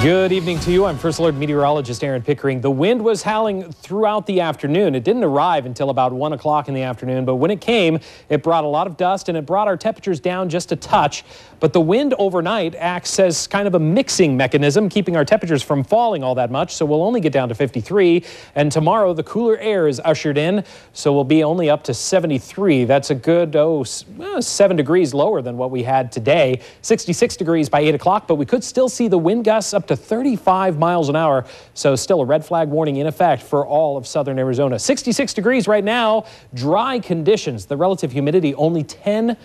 Good evening to you. I'm First Alert Meteorologist Aaron Pickering. The wind was howling throughout the afternoon. It didn't arrive until about 1 o'clock in the afternoon, but when it came, it brought a lot of dust and it brought our temperatures down just a touch. But the wind overnight acts as kind of a mixing mechanism, keeping our temperatures from falling all that much, so we'll only get down to 53. And tomorrow, the cooler air is ushered in, so we'll be only up to 73. That's a good, 7 degrees lower than what we had today. 66 degrees by 8 o'clock, but we could still see the wind gusts up to 35 miles an hour, so still a red flag warning in effect for all of southern Arizona. 66 degrees right now, dry conditions. The relative humidity only 10%.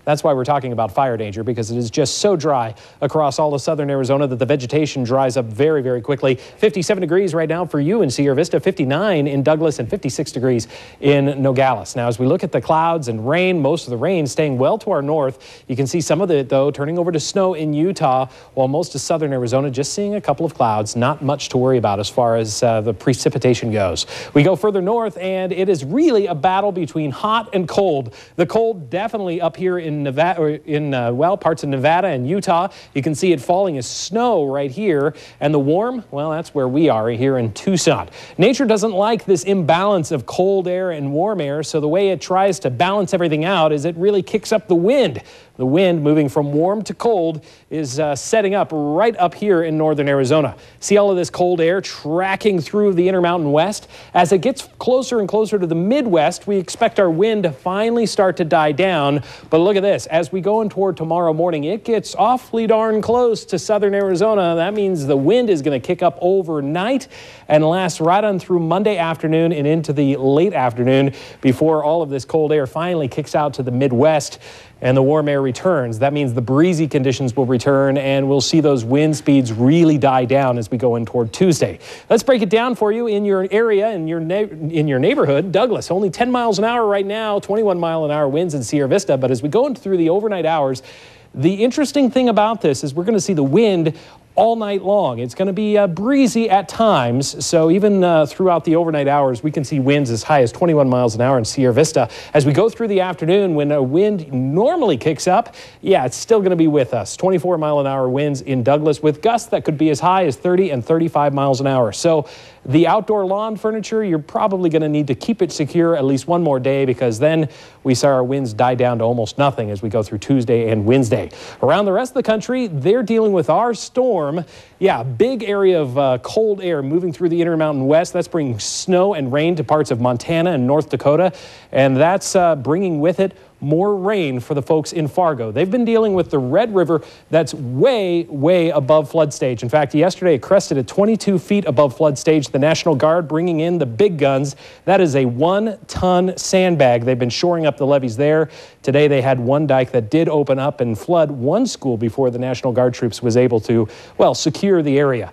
That's why we're talking about fire danger, because it is just so dry across all of southern Arizona that the vegetation dries up very, very quickly. 57 degrees right now for you in Sierra Vista, 59 in Douglas, and 56 degrees in Nogales. Now, as we look at the clouds and rain, most of the rain staying well to our north. You can see some of it, though, turning over to snow in Utah, while most of southern Arizona just seeing a couple of clouds. Not much to worry about as far as the precipitation goes. We go further north, and it is really a battle between hot and cold. The cold definitely up here in Nevada, or in parts of Nevada and Utah. You can see it falling as snow right here. And the warm, well, that's where we are here in Tucson. Nature doesn't like this imbalance of cold air and warm air, so the way it tries to balance everything out is it really kicks up the wind. The wind moving from warm to cold is setting up right up here in northern Arizona. See all of this cold air tracking through the Intermountain West. As it gets closer and closer to the Midwest, we expect our wind to finally start to die down. But look at this. As we go in toward tomorrow morning, it gets awfully darn close to southern Arizona. That means the wind is going to kick up overnight and last right on through Monday afternoon and into the late afternoon before all of this cold air finally kicks out to the Midwest and the warm air returns. That means the breezy conditions will return and we'll see those wind speeds really die down as we go in toward Tuesday. Let's break it down for you in your area, in your neighborhood. Douglas, only 10 miles an hour right now, 21 mile an hour winds in Sierra Vista. But as we go through the overnight hours, the interesting thing about this is we're going to see the wind all night long. It's going to be breezy at times, so even throughout the overnight hours, we can see winds as high as 21 miles an hour in Sierra Vista. As we go through the afternoon, when a wind normally kicks up, yeah, it's still going to be with us. 24 mile an hour winds in Douglas with gusts that could be as high as 30 and 35 miles an hour. So the outdoor lawn furniture, you're probably going to need to keep it secure at least one more day, because then we saw our winds die down to almost nothing as we go through Tuesday and Wednesday. Around the rest of the country, they're dealing with our storm. Yeah, big area of cold air moving through the Intermountain West. That's bringing snow and rain to parts of Montana and North Dakota, and that's bringing with it more rain for the folks in Fargo. They've been dealing with the Red River that's way, way above flood stage. In fact, yesterday it crested at 22 feet above flood stage. The National Guard bringing in the big guns. That is a 1-ton sandbag. They've been shoring up the levees there. Today they had one dike that did open up and flood one school before the National Guard troops was able to, well, secure the area.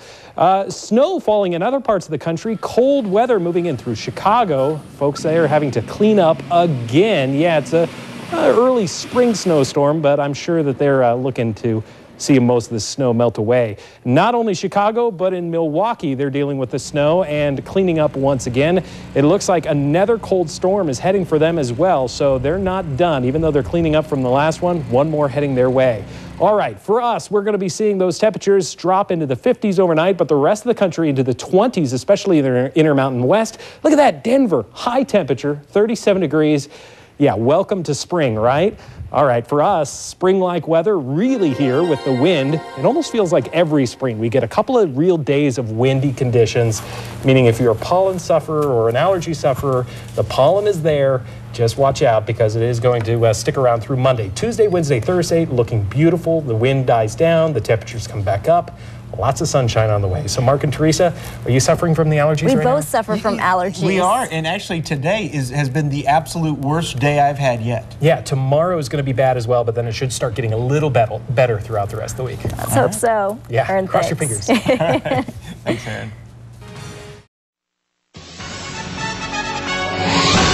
Snow falling in other parts of the country. Cold weather moving in through Chicago. Folks there having to clean up again. Yeah, it's a early spring snowstorm, but I'm sure that they're looking to see most of the snow melt away. Not only Chicago, but in Milwaukee, they're dealing with the snow and cleaning up once again. It looks like another cold storm is heading for them as well, so they're not done. Even though they're cleaning up from the last one more heading their way. All right, for us, we're going to be seeing those temperatures drop into the 50s overnight, but the rest of the country into the 20s, especially in the Intermountain West. Look at that, Denver, high temperature, 37 degrees. Yeah, welcome to spring, right? All right, for us, spring-like weather really here with the wind. It almost feels like every spring. We get a couple of real days of windy conditions, meaning if you're a pollen sufferer or an allergy sufferer, the pollen is there. Just watch out, because it is going to stick around through Monday. Tuesday, Wednesday, Thursday, looking beautiful. The wind dies down. The temperatures come back up. Lots of sunshine on the way. So Mark and Teresa, are you suffering from the allergies right now? We both suffer from allergies. We are, and actually today has been the absolute worst day I've had yet. Yeah, tomorrow is going to be bad as well, but then it should start getting a little better throughout the rest of the week. Let's hope so. Yeah, Aaron, cross thanks. your fingers. Thanks, Aaron.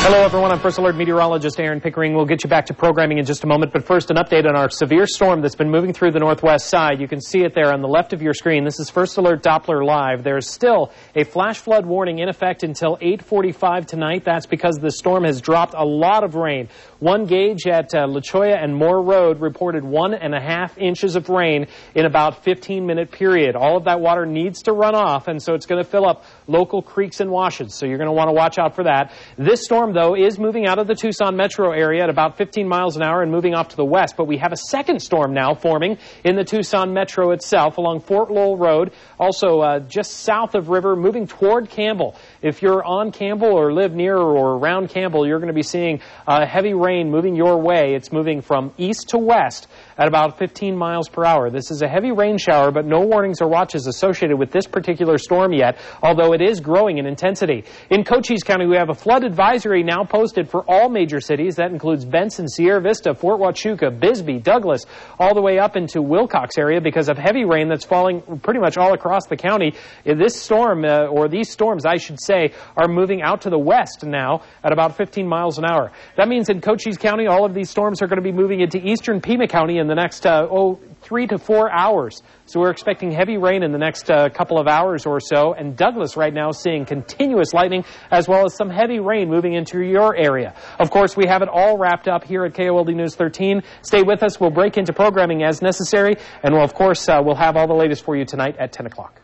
Hello, everyone. I'm First Alert Meteorologist Aaron Pickering. We'll get you back to programming in just a moment, but first an update on our severe storm that's been moving through the northwest side. You can see it there on the left of your screen. This is First Alert Doppler Live. There's still a flash flood warning in effect until 8:45 tonight. That's because the storm has dropped a lot of rain. One gauge at La Cholla and Moore Road reported 1.5 inches of rain in about 15-minute period. All of that water needs to run off, and so it's going to fill up local creeks and washes, so you're going to want to watch out for that. This storm, though, is moving out of the Tucson metro area at about 15 miles an hour and moving off to the west, but we have a second storm now forming in the Tucson metro itself along Fort Lowell Road, also just south of River, moving toward Campbell. If you're on Campbell or live near or around Campbell, you're going to be seeing heavy rain moving your way. It's moving from east to west at about 15 miles per hour. This is a heavy rain shower, but no warnings or watches associated with this particular storm yet, although it is growing in intensity. In Cochise County, we have a flood advisory now posted for all major cities. That includes Benson, Sierra Vista, Fort Huachuca, Bisbee, Douglas, all the way up into Wilcox area because of heavy rain that's falling pretty much all across the county. This storm, or these storms, I should say, are moving out to the west now at about 15 miles an hour. That means in Cochise County, all of these storms are going to be moving into eastern Pima County in the next 3 to 4 hours. So we're expecting heavy rain in the next couple of hours or so. And Douglas right now seeing continuous lightning as well as some heavy rain moving into your area. Of course, we have it all wrapped up here at KOLD News 13. Stay with us. We'll break into programming as necessary. And we'll, of course, we'll have all the latest for you tonight at 10 o'clock.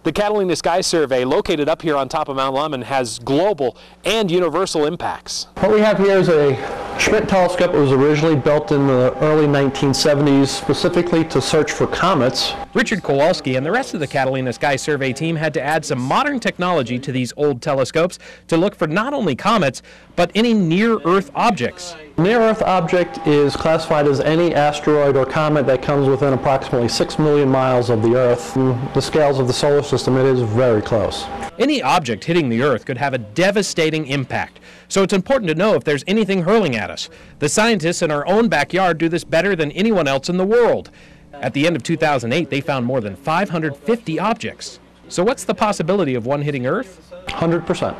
The Catalina Sky Survey, located up here on top of Mount Lemmon, has global and universal impacts. What we have here is a Schmidt telescope. It was originally built in the early 1970s specifically to search for comets. Richard Kowalski and the rest of the Catalina Sky Survey team had to add some modern technology to these old telescopes to look for not only comets, but any near-Earth objects. Near-Earth object is classified as any asteroid or comet that comes within approximately 6 million miles of the Earth. In the scales of the solar system, it is very close. Any object hitting the Earth could have a devastating impact, so it's important to know if there's anything hurling at us. The scientists in our own backyard do this better than anyone else in the world. At the end of 2008, they found more than 550 objects. So what's the possibility of one hitting Earth? 100%.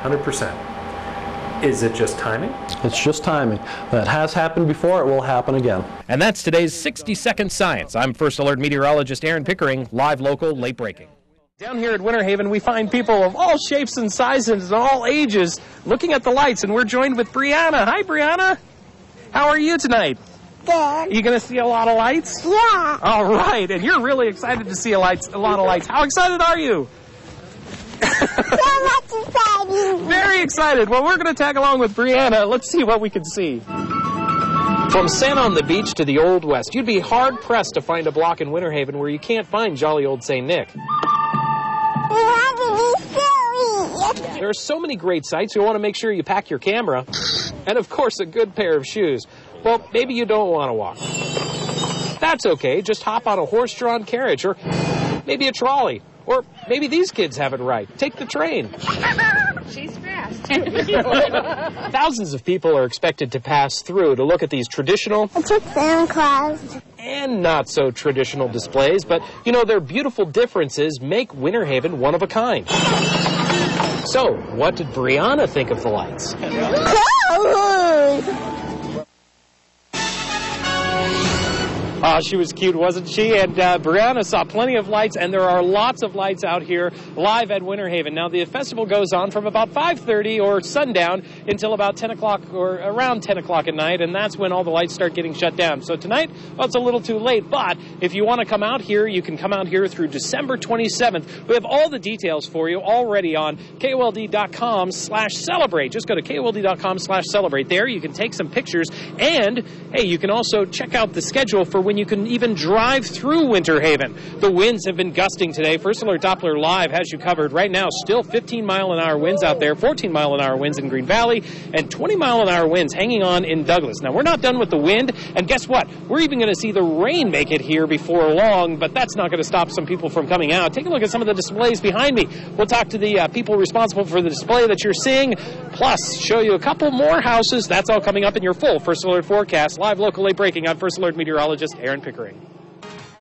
100%. Is it just timing? It's just timing. That has happened before. It will happen again. And that's today's 60-second science. I'm First Alert Meteorologist Aaron Pickering, live, local, late breaking. Down here at Winterhaven, we find people of all shapes and sizes and all ages looking at the lights, and we're joined with Brianna. Hi, Brianna. How are you tonight? Good. Are you going to see a lot of lights? Yeah. All right, and you're really excited to see a lot of lights. How excited are you? So much exciting. Very excited. Well, we're going to tag along with Brianna. Let's see what we can see. From Santa on the Beach to the Old West, you'd be hard-pressed to find a block in Winterhaven where you can't find jolly old St. Nick. We want to be silly. There are so many great sights, you want to make sure you pack your camera. And, of course, a good pair of shoes. Well, maybe you don't want to walk. That's okay. Just hop on a horse-drawn carriage or maybe a trolley. Or maybe these kids have it right. Take the train. She's fast. Thousands of people are expected to pass through to look at these traditional I took Santa Claus. and not so traditional displays, but you know, their beautiful differences make Winterhaven one of a kind. So, what did Brianna think of the lights? Cool. She was cute, wasn't she? And Brianna saw plenty of lights, and there are lots of lights out here live at Winterhaven. Now, the festival goes on from about 5:30 or sundown until about 10 o'clock or around 10 o'clock at night, and that's when all the lights start getting shut down. So tonight, well, it's a little too late, but if you want to come out here, you can come out here through December 27th. We have all the details for you already on KOLD.com/celebrate. Just go to KOLD.com/celebrate. There, you can take some pictures, and, hey, you can also check out the schedule for when you can even drive through Winterhaven. The winds have been gusting today. First Alert Doppler Live has you covered right now. Still 15-mile-an-hour winds out there, 14-mile-an-hour winds in Green Valley, and 20-mile-an-hour winds hanging on in Douglas. Now, we're not done with the wind, and guess what? We're even going to see the rain make it here before long, but that's not going to stop some people from coming out. Take a look at some of the displays behind me. We'll talk to the people responsible for the display that you're seeing, plus show you a couple more houses. That's all coming up in your full First Alert forecast. Live, local, late breaking. I'm First Alert Meteorologist Aaron Pickering.